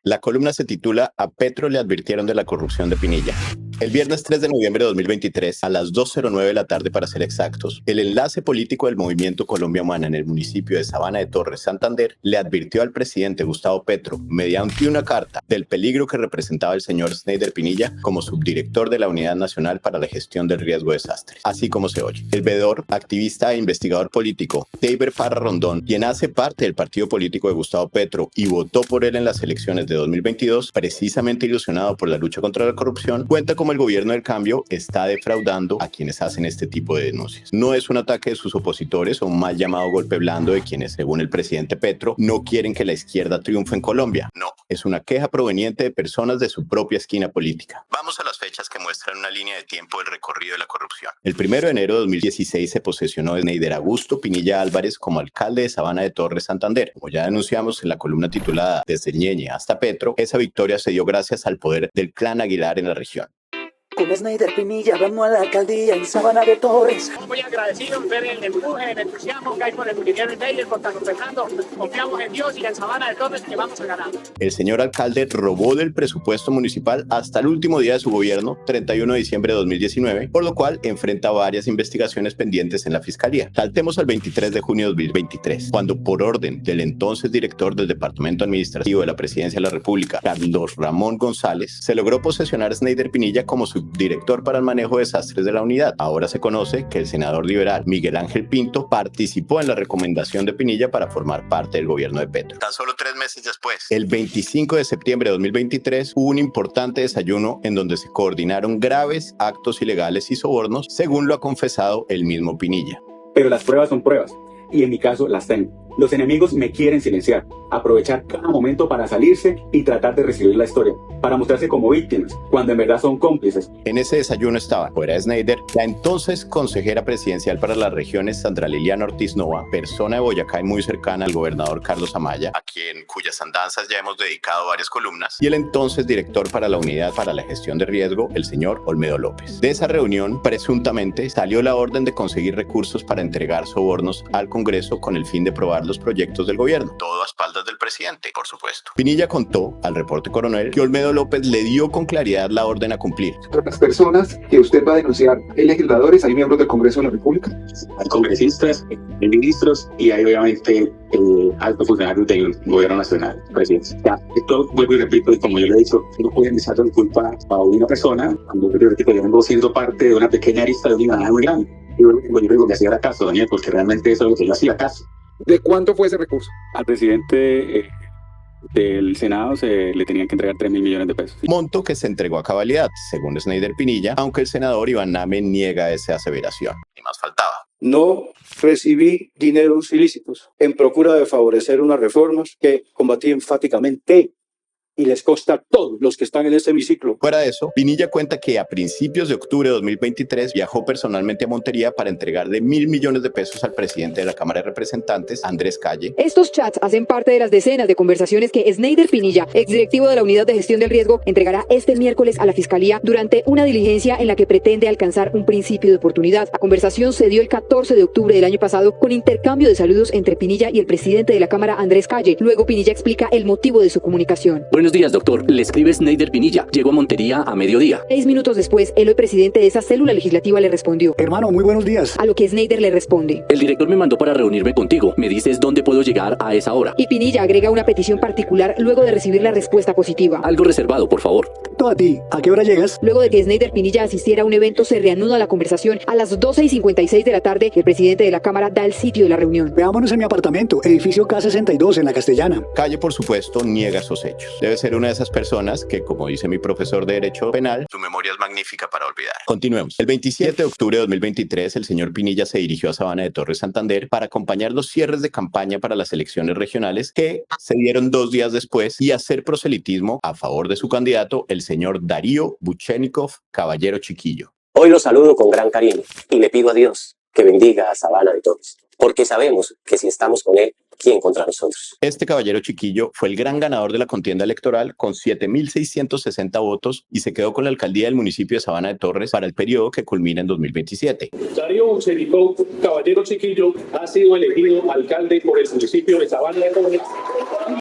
La columna se titula "A Petro le advirtieron de la corrupción de Pinilla". El viernes 3 de noviembre de 2023, a las 2:09 de la tarde para ser exactos, el enlace político del Movimiento Colombia Humana en el municipio de Sabana de Torres, Santander, le advirtió al presidente Gustavo Petro, mediante una carta, del peligro que representaba el señor Sneider Pinilla como subdirector de la Unidad Nacional para la Gestión del Riesgo de Desastres. Así como se oye. El veedor, activista e investigador político, Teiber Parra Rondón, quien hace parte del partido político de Gustavo Petro y votó por él en las elecciones de 2022, precisamente ilusionado por la lucha contra la corrupción, cuenta como el gobierno del cambio está defraudando a quienes hacen este tipo de denuncias. No es un ataque de sus opositores o un mal llamado golpe blando de quienes, según el presidente Petro, no quieren que la izquierda triunfe en Colombia. No, es una queja proveniente de personas de su propia esquina política. Vamos a las fechas que muestran una línea de tiempo del recorrido de la corrupción. El 1 de enero de 2016 se posesionó Sneider Augusto Pinilla Álvarez como alcalde de Sabana de Torres, Santander. Como ya denunciamos en la columna titulada "Desde Ñeñe hasta Petro", esa victoria se dio gracias al poder del clan Aguilar en la región. Con Sneider Pinilla vamos a la alcaldía en Sabana de Torres. Muy agradecidos ver el empuje, el entusiasmo que hay por el ingeniero Sneider, por Carlos Fernando. Confiamos en Dios y en Sabana de Torres que vamos a ganar. El señor alcalde robó del presupuesto municipal hasta el último día de su gobierno, 31 de diciembre de 2019, por lo cual enfrenta varias investigaciones pendientes en la fiscalía. Saltemos al 23 de junio de 2023, cuando por orden del entonces director del Departamento Administrativo de la Presidencia de la República, Carlos Ramón González, se logró posesionar a Sneider Pinilla como subdirector para el manejo de desastres de la unidad. Ahora se conoce que el senador liberal Miguel Ángel Pinto participó en la recomendación de Pinilla para formar parte del gobierno de Petro. Tan solo 3 meses después, el 25 de septiembre de 2023, hubo un importante desayuno en donde se coordinaron graves actos ilegales y sobornos, según lo ha confesado el mismo Pinilla. Pero las pruebas son pruebas, y en mi caso las tengo. Los enemigos me quieren silenciar, aprovechar cada momento para salirse y tratar de reescribir la historia, para mostrarse como víctimas, cuando en verdad son cómplices. En ese desayuno estaba, fuera de Sneider, la entonces consejera presidencial para las regiones Sandra Liliana Ortiz Nova, persona de Boyacá y muy cercana al gobernador Carlos Amaya, cuyas andanzas ya hemos dedicado varias columnas, y el entonces director para la Unidad para la Gestión de Riesgo, el señor Olmedo López. De esa reunión, presuntamente, salió la orden de conseguir recursos para entregar sobornos al Congreso con el fin de probar los proyectos del gobierno. Todo a espaldas del presidente, por supuesto. Pinilla contó al reporte Coronel que Olmedo López le dio con claridad la orden a cumplir. Las personas que usted va a denunciar, ¿hay legisladores, hay miembros del Congreso de la República? Hay congresistas, hay ministros y hay obviamente altos funcionarios del gobierno nacional, presidencia. Esto, vuelvo y repito, y como yo le he dicho, no pueden echarle culpa a una persona, cuando yo repito, yo vengo siendo parte de una pequeña arista de una muy grande. Yo digo que hacía caso, Daniel, porque realmente eso es lo que yo hacía caso. ¿De cuánto fue ese recurso? Al presidente del Senado le tenían que entregar 3.000 millones de pesos. Monto que se entregó a cabalidad, según Sneider Pinilla, aunque el senador Iván Name niega esa aseveración. Ni más faltaba. No recibí dineros ilícitos en procura de favorecer unas reformas que combatí enfáticamente y les consta a todos los que están en este hemiciclo. Fuera de eso, Pinilla cuenta que a principios de octubre de 2023 viajó personalmente a Montería para entregarle 1.000 millones de pesos al presidente de la Cámara de Representantes, Andrés Calle. Estos chats hacen parte de las decenas de conversaciones que Sneider Pinilla, exdirectivo de la Unidad de Gestión del Riesgo, entregará este miércoles a la Fiscalía durante una diligencia en la que pretende alcanzar un principio de oportunidad. La conversación se dio el 14 de octubre del año pasado con intercambio de saludos entre Pinilla y el presidente de la Cámara, Andrés Calle. Luego Pinilla explica el motivo de su comunicación. Buenos días, doctor. Le escribe Sneider Pinilla. Llegó a Montería a mediodía. 6 minutos después, el hoy presidente de esa célula legislativa le respondió. Hermano, muy buenos días. A lo que Sneider le responde. El director me mandó para reunirme contigo. Me dices dónde puedo llegar a esa hora. Y Pinilla agrega una petición particular luego de recibir la respuesta positiva. Algo reservado, por favor. Todo a ti. ¿A qué hora llegas? Luego de que Sneider Pinilla asistiera a un evento, se reanuda la conversación. A las 12:56 de la tarde, el presidente de la Cámara da el sitio de la reunión. Veámonos en mi apartamento, edificio K62 en la Castellana. Calle, por supuesto, niega esos hechos. Debe ser una de esas personas que, como dice mi profesor de Derecho Penal, su memoria es magnífica para olvidar. Continuemos. El 27 de octubre de 2023, el señor Pinilla se dirigió a Sabana de Torres, Santander, para acompañar los cierres de campaña para las elecciones regionales que se dieron 2 días después y hacer proselitismo a favor de su candidato, el señor Darío Buchenikov, Caballero Chiquillo. Hoy lo saludo con gran cariño y le pido a Dios que bendiga a Sabana de Torres, porque sabemos que si estamos con él, ¿quién contra nosotros? Este caballero chiquillo fue el gran ganador de la contienda electoral con 7.660 votos y se quedó con la alcaldía del municipio de Sabana de Torres para el periodo que culmina en 2027. Darío Bucericó, caballero chiquillo, ha sido elegido alcalde por el municipio de Sabana de Torres.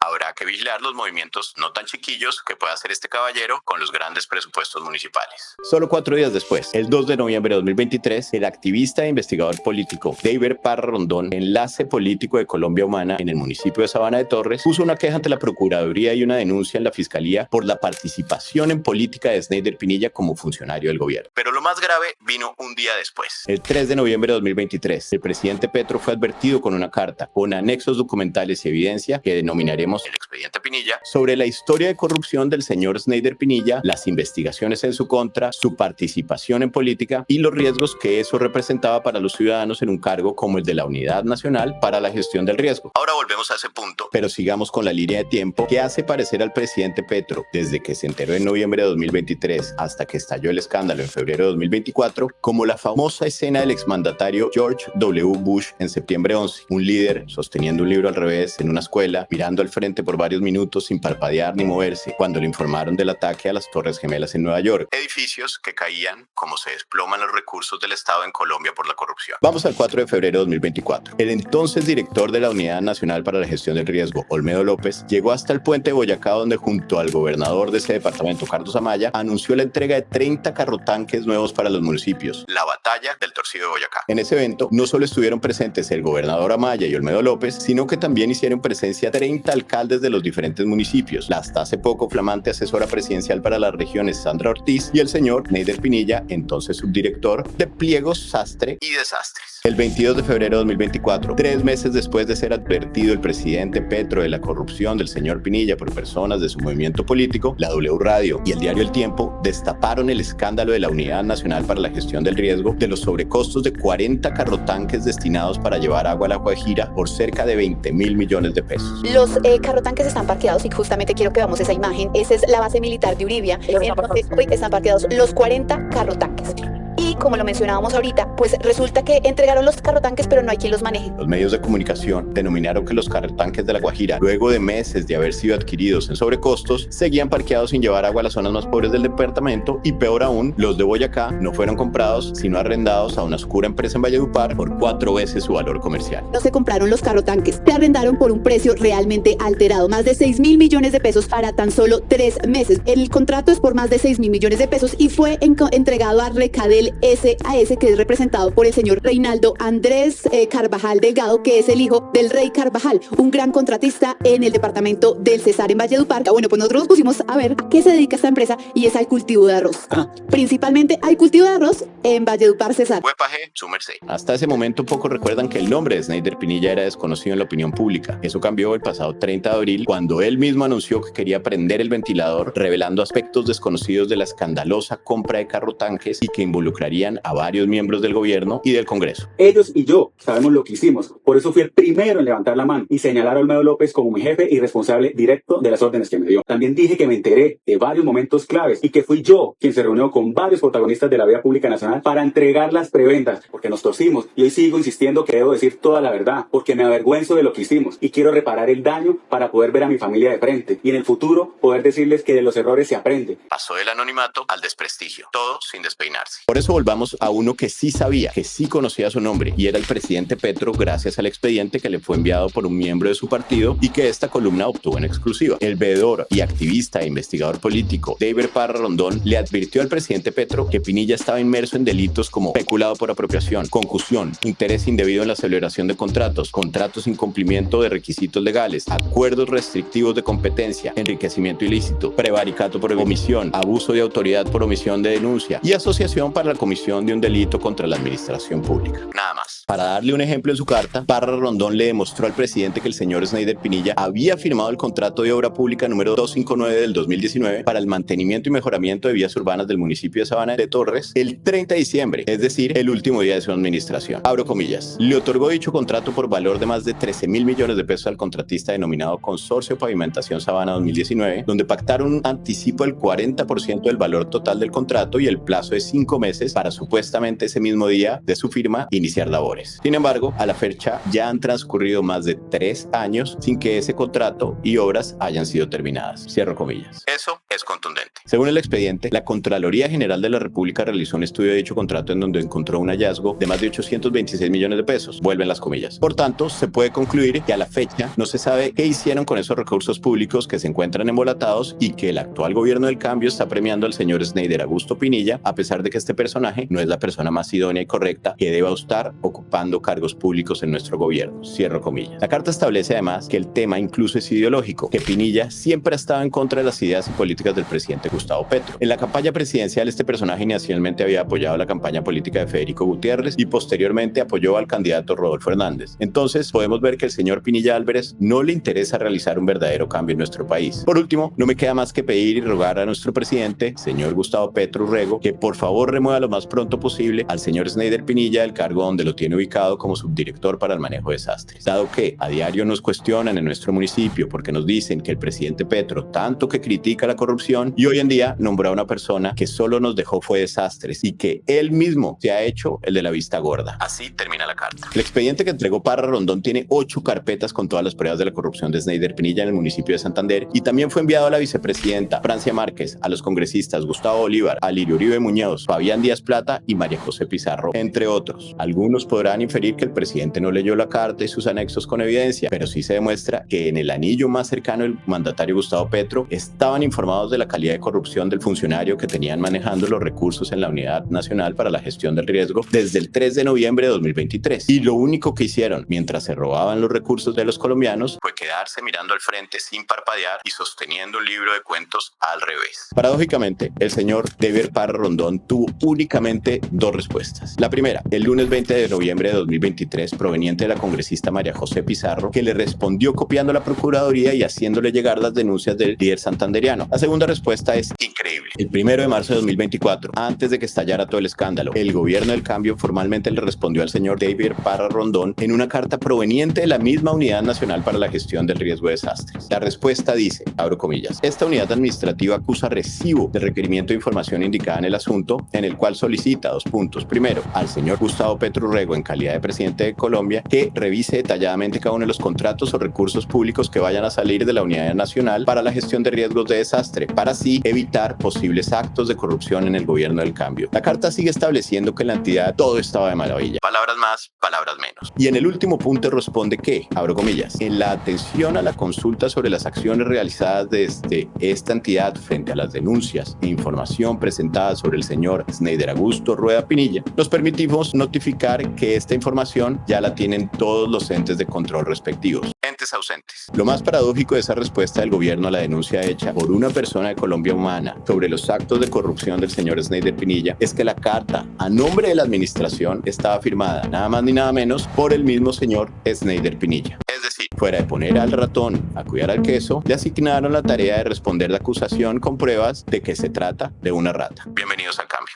Habrá que vigilar los movimientos no tan chiquillos que pueda hacer este caballero con los grandes presupuestos municipales. Solo 4 días después, el 2 de noviembre de 2023, el activista e investigador político David Parra Rondón, enlace político de Colombia Humana en el municipio de Sabana de Torres, puso una queja ante la Procuraduría y una denuncia en la Fiscalía por la participación en política de Sneider Pinilla como funcionario del gobierno. Pero lo más grave vino un día después. El 3 de noviembre de 2023, el presidente Petro fue advertido con una carta con anexos documentales y evidencia que denominaremos el expediente Pinilla sobre la historia de corrupción del señor Sneider Pinilla, las investigaciones en su contra, su participación en política y los riesgos que eso representaba para los ciudadanos en un cargo como el de la Unidad Nacional para la Gestión del Riesgo. Ahora volvemos a ese punto, pero sigamos con la línea de tiempo que hace parecer al presidente Petro, desde que se enteró en noviembre de 2023 hasta que estalló el escándalo en febrero de 2024, como la famosa escena del exmandatario George W. Bush en septiembre 11, un líder sosteniendo un libro al revés en una escuela, mirando al frente por varios minutos sin parpadear ni moverse, cuando le informaron del ataque a las Torres Gemelas en Nueva York, edificios que caían como se desploman los recursos del Estado en Colombia por la corrupción. Vamos al 4 de febrero de 2024. El entonces director de la Unidad Nacional para la Gestión del Riesgo, Olmedo López, llegó hasta el puente de Boyacá, donde junto al gobernador de ese departamento, Carlos Amaya, anunció la entrega de 30 carrotanques nuevos para los municipios, la batalla del Torcido de Boyacá. En ese evento no solo estuvieron presentes el gobernador Amaya y Olmedo López, sino que también hicieron presencia 30 alcaldes de los diferentes municipios, la hasta hace poco flamante asesora presidencial para las regiones, Sandra Ortiz, y el señor Sneider Pinilla, entonces subdirector de pliegos, sastre y desastres. El 22 de febrero de 2024, 3 meses después de ser advertido el presidente Petro de la corrupción del señor Pinilla por personas de su movimiento político, la W Radio y el diario El Tiempo destaparon el escándalo de la Unidad Nacional para la Gestión del Riesgo de los sobrecostos de 40 carrotanques destinados para llevar agua a La Guajira por cerca de 20.000 millones de pesos. Los carrotanques están parqueados y justamente quiero que veamos esa imagen. Esa es la base militar de Uribia. Entonces, hoy están parqueados los 40 carrotanques. Y como lo mencionábamos ahorita, pues resulta que entregaron los carrotanques, pero no hay quien los maneje. Los medios de comunicación denominaron que los carrotanques de La Guajira, luego de meses de haber sido adquiridos en sobrecostos, seguían parqueados sin llevar agua a las zonas más pobres del departamento y peor aún, los de Boyacá no fueron comprados, sino arrendados a una oscura empresa en Valledupar por 4 veces su valor comercial. No se compraron los carrotanques, se arrendaron por un precio realmente alterado, más de 6.000 millones de pesos para tan solo 3 meses. El contrato es por más de 6.000 millones de pesos y fue entregado a Recadel SAS, que es representado por el señor Reinaldo Andrés Carvajal Delgado, que es el hijo del rey Carvajal, un gran contratista en el departamento del Cesar en Valledupar. Bueno, pues nosotros nos pusimos a ver a qué se dedica esta empresa y es al cultivo de arroz. Principalmente al cultivo de arroz en Valledupar, Cesar. Huepaje, su merced. Hasta ese momento pocos recuerdan que el nombre de Sneider Pinilla era desconocido en la opinión pública. Eso cambió el pasado 30 de abril cuando él mismo anunció que quería prender el ventilador, revelando aspectos desconocidos de la escandalosa compra de carrotanques y que involucrarían a varios miembros del gobierno y del Congreso. Ellos y yo sabemos lo que hicimos. Por eso fui el primero en levantar la mano y señalar a Olmedo López como mi jefe y responsable directo de las órdenes que me dio. También dije que me enteré de varios momentos claves y que fui yo quien se reunió con varios protagonistas de la vida pública nacional para entregar las preventas, porque nos torcimos. Y hoy sigo insistiendo que debo decir toda la verdad, porque me avergüenzo de lo que hicimos y quiero reparar el daño para poder ver a mi familia de frente y en el futuro poder decirles que de los errores se aprende. Pasó del anonimato al desprestigio, todo sin despeinarse. Por eso volvamos a uno que sí sabía, que sí conocía su nombre, y era el presidente Petro, gracias al expediente que le fue enviado por un miembro de su partido y que esta columna obtuvo en exclusiva. El veedor y activista e investigador político David Parra Rondón le advirtió al presidente Petro que Pinilla estaba inmerso en delitos como peculado por apropiación, concusión, interés indebido en la celebración de contratos, contratos sin cumplimiento de requisitos legales, acuerdos restrictivos de competencia, enriquecimiento ilícito, prevaricato por omisión, abuso de autoridad por omisión de denuncia y asociación para la comisión de un delito contra la administración pública. Nada más. Para darle un ejemplo en su carta, Parra Rondón le demostró al presidente que el señor Sneider Pinilla había firmado el contrato de obra pública número 259 del 2019 para el mantenimiento y mejoramiento de vías urbanas del municipio de Sabana de Torres el 30 de diciembre, es decir, el último día de su administración. Abro comillas. Le otorgó dicho contrato por valor de más de 13.000 millones de pesos al contratista denominado Consorcio Pavimentación Sabana 2019, donde pactaron un anticipo del 40% del valor total del contrato y el plazo de 5 meses meses para supuestamente ese mismo día de su firma iniciar labores. Sin embargo, a la fecha ya han transcurrido más de 3 años sin que ese contrato y obras hayan sido terminadas. Cierro comillas. Eso es contundente. Según el expediente, la Contraloría General de la República realizó un estudio de dicho contrato en donde encontró un hallazgo de más de 826 millones de pesos. Vuelven las comillas. Por tanto, se puede concluir que a la fecha no se sabe qué hicieron con esos recursos públicos que se encuentran embolatados y que el actual gobierno del cambio está premiando al señor Sneider Augusto Pinilla, a pesar de que este personaje no es la persona más idónea y correcta que deba estar ocupando cargos públicos en nuestro gobierno. Cierro comillas. La carta establece además que el tema incluso es ideológico, que Pinilla siempre ha estado en contra de las ideas y políticas del presidente Gustavo Petro. En la campaña presidencial, este personaje inicialmente había apoyado la campaña política de Federico Gutiérrez y posteriormente apoyó al candidato Rodolfo Hernández. Entonces, podemos ver que el señor Pinilla Álvarez no le interesa realizar un verdadero cambio en nuestro país. Por último, no me queda más que pedir y rogar a nuestro presidente, señor Gustavo Petro Urrego, que por favor remueva lo más pronto posible al señor Sneider Pinilla del cargo donde lo tiene ubicado como subdirector para el manejo de desastres. Dado que a diario nos cuestionan en nuestro municipio porque nos dicen que el presidente Petro tanto que critica la corrupción y hoy en día nombró a una persona que solo nos dejó fue desastres y que él mismo se ha hecho el de la vista gorda. Así termina la carta. El expediente que entregó Parra Rondón tiene 8 carpetas con todas las pruebas de la corrupción de Sneider Pinilla en el municipio de Santander y también fue enviado a la vicepresidenta Francia Márquez, a los congresistas Gustavo Bolívar, Alirio Uribe Muñoz, Fabián Díaz Plata y María José Pizarro, entre otros. Algunos podrán inferir que el presidente no leyó la carta y sus anexos con evidencia, pero sí se demuestra que en el anillo más cercano del mandatario Gustavo Petro estaban informados de la calidad de corrupción del funcionario que tenían manejando los recursos en la Unidad Nacional para la Gestión del Riesgo desde el 3 de noviembre de 2023. Y lo único que hicieron mientras se robaban los recursos de los colombianos fue quedarse mirando al frente sin parpadear y sosteniendo un libro de cuentos al revés. Paradójicamente, el señor David Parra Rondón tuvo únicamente 2 respuestas. La primera, el lunes 20 de noviembre de 2023, proveniente de la congresista María José Pizarro, que le respondió copiando la Procuraduría y haciéndole llegar las denuncias del líder santanderiano. La segunda respuesta es increíble. El 1 de marzo de 2024, antes de que estallara todo el escándalo, el gobierno del cambio formalmente le respondió al señor David Parra Rondón en una carta proveniente de la misma Unidad Nacional para la Gestión del Riesgo de Desastres. La respuesta dice, abro comillas, esta unidad administrativa acusa recibo de requerimiento de información indicada en el asunto, en el cual solicita 2 puntos. Primero, al señor Gustavo Petro Urrego, en calidad de presidente de Colombia, que revise detalladamente cada uno de los contratos o recursos públicos que vayan a salir de la Unidad Nacional para la Gestión de Riesgos de Desastre, para así evitar posibles actos de corrupción en el gobierno del cambio. La carta sigue estableciendo que en la entidad todo estaba de maravilla. Palabras más, palabras menos. Y en el último punto responde que, abro comillas, en la atención a la consulta sobre las acciones realizadas desde esta entidad frente a las denuncias e información presentada sobre el señor Sneider Augusto Rueda Pinilla, nos permitimos notificar que esta información ya la tienen todos los entes de control respectivos. Entes ausentes. Lo más paradójico de esa respuesta del gobierno a la denuncia hecha por una persona de Colombia Humana sobre los actos de corrupción del señor Sneider Pinilla es que la carta a nombre de la administración estaba firmada nada más ni nada menos por el mismo señor Sneider Pinilla. Es decir, fuera de poner al ratón a cuidar al queso, le asignaron la tarea de responder la acusación con pruebas de que se trata de una rata. Bienvenidos al cambio.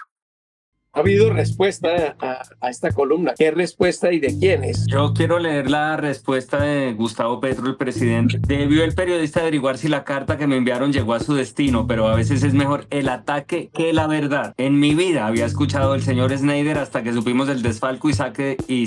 ¿Ha habido respuesta a esta columna? ¿Qué respuesta y de quién es? Yo quiero leer la respuesta de Gustavo Petro, el presidente. Debió el periodista averiguar si la carta que me enviaron llegó a su destino, pero a veces es mejor el ataque que la verdad. En mi vida había escuchado al señor Sneider hasta que supimos del desfalco y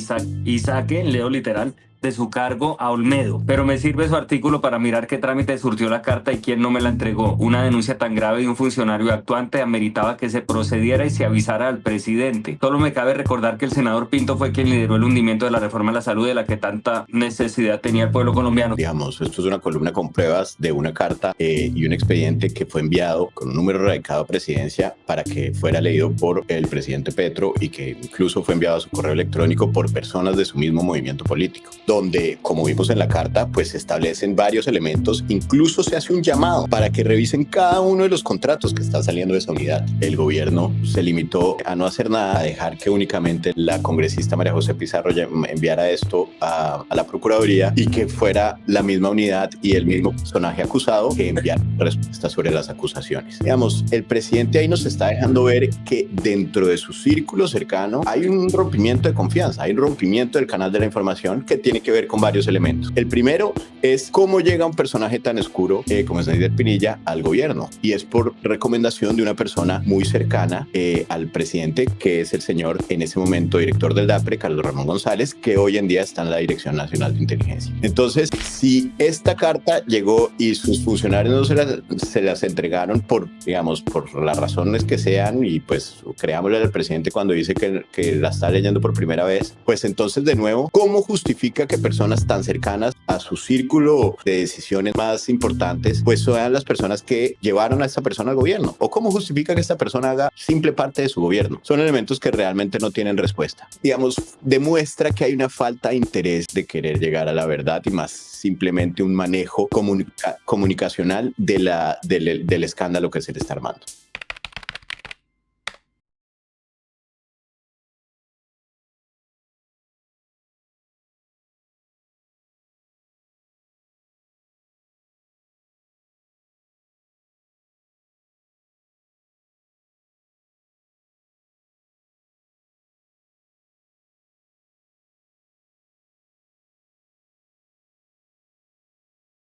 saque, leo literal, de su cargo a Olmedo, pero me sirve su artículo para mirar qué trámite surtió la carta y quién no me la entregó. Una denuncia tan grave de un funcionario actuante ameritaba que se procediera y se avisara al presidente. Solo me cabe recordar que el senador Pinto fue quien lideró el hundimiento de la reforma a la salud de la que tanta necesidad tenía el pueblo colombiano. Digamos, esto es una columna con pruebas de una carta y un expediente que fue enviado con un número radicado a presidencia para que fuera leído por el presidente Petro y que incluso fue enviado a su correo electrónico por personas de su mismo movimiento político, donde, como vimos en la carta, pues se establecen varios elementos, incluso se hace un llamado para que revisen cada uno de los contratos que están saliendo de esa unidad. El gobierno se limitó a no hacer nada, a dejar que únicamente la congresista María José Pizarro enviara esto a la Procuraduría y que fuera la misma unidad y el mismo personaje acusado que enviara respuestas sobre las acusaciones. Digamos, el presidente ahí nos está dejando ver que dentro de su círculo cercano hay un rompimiento de confianza, hay un rompimiento del canal de la información que tiene tiene que ver con varios elementos. El primero es cómo llega un personaje tan oscuro como Snyder Pinilla al gobierno, y es por recomendación de una persona muy cercana al presidente, que es el señor, en ese momento, director del DAPRE, Carlos Ramón González, que hoy en día está en la Dirección Nacional de Inteligencia. Entonces, si esta carta llegó y sus funcionarios no se las entregaron por las razones que sean, y pues creámosle al presidente cuando dice que la está leyendo por primera vez, pues entonces, de nuevo, ¿cómo justifica que personas tan cercanas a su círculo de decisiones más importantes pues sean las personas que llevaron a esta persona al gobierno? ¿O cómo justifica que esta persona haga simple parte de su gobierno? Son elementos que realmente no tienen respuesta. Digamos, demuestra que hay una falta de interés de querer llegar a la verdad, y más simplemente un manejo comunicacional del escándalo que se le está armando.